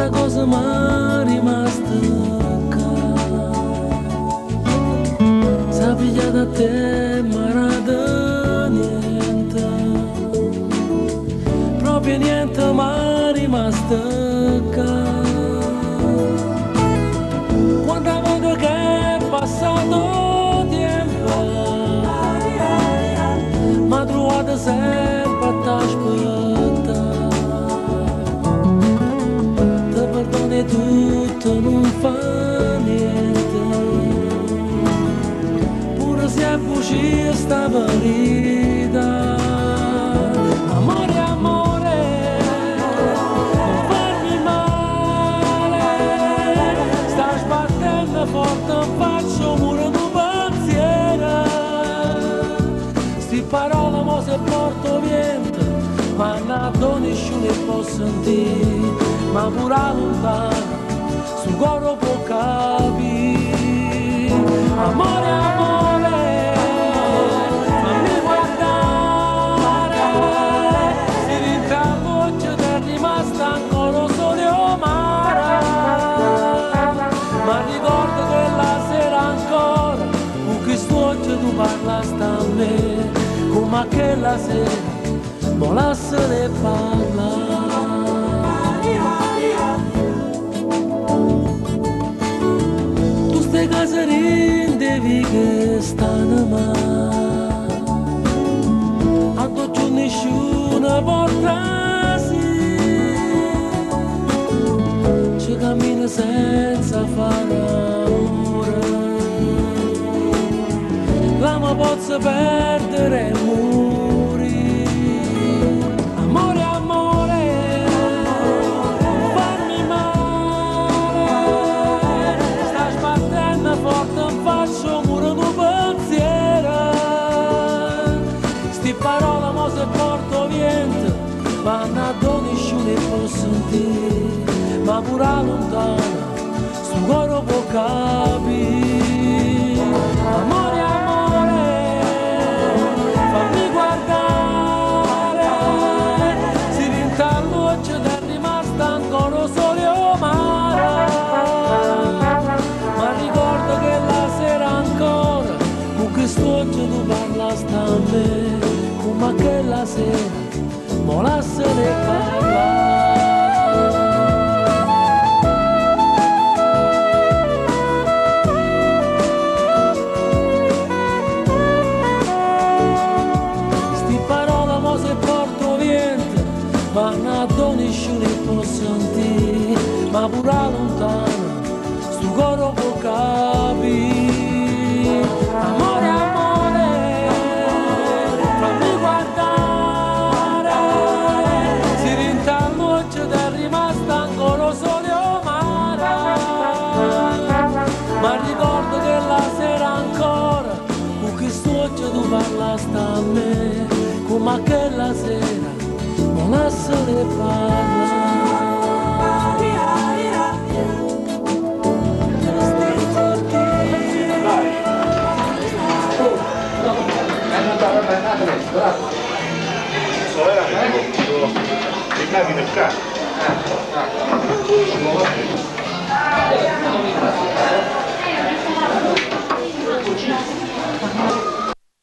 Quanta cosa m'è rimasta qua. Sapiglia da te m'era niente, proprio niente m'è rimasta qua. Quanta volta che è passato tempo, m'ha trovato sempre a t'aspettare. Te perdoni tutto, non fa niente, pure se è bugia sta verità. Amore, amore, non farmi male, stai sbattendo forte, non faccio pure un pensiero. Sti parole mo se porto vento, ma nato nessuno può sentire, ma pure lontano sul cuore può capire. Amore, amore, fammi guardare, si vinta la voce ed è rimasta ancora solo mare. Ma ricordo quella sera ancora, con questo occhio tu parlasti a me, come quella sera volassero parlare. Tu stai caserine devi che stanno male, a tu giù nessuno porta sì, ci cammina senza fare amore, l'amo posso perdere e morire. Amore, amore, non farmi male, stai sbattendo forte, non faccio pure un pensiero. Sti parole mo se porto vento, ma non nessuno può sentire, ma pure lontano sul cuore può capire. Amore, amore, fammi guardare, si vinta la luce ed è rimasta ancora solo mare. Ma ricordo che la sera ancora, con questo occhio tu parlasti a me, come quella sera, mo lasciare parlare. Ma nato nessuno può sentire, ma pure lontano sto cuore può capire. Amore, amore, fammi guardare, si vinta la luce ed è rimasta ancora solo mare. Ma ricordo che la sera ancora, con questo occhio tu parlasti a me, come quella sera non essere parlare. Immagino il cane.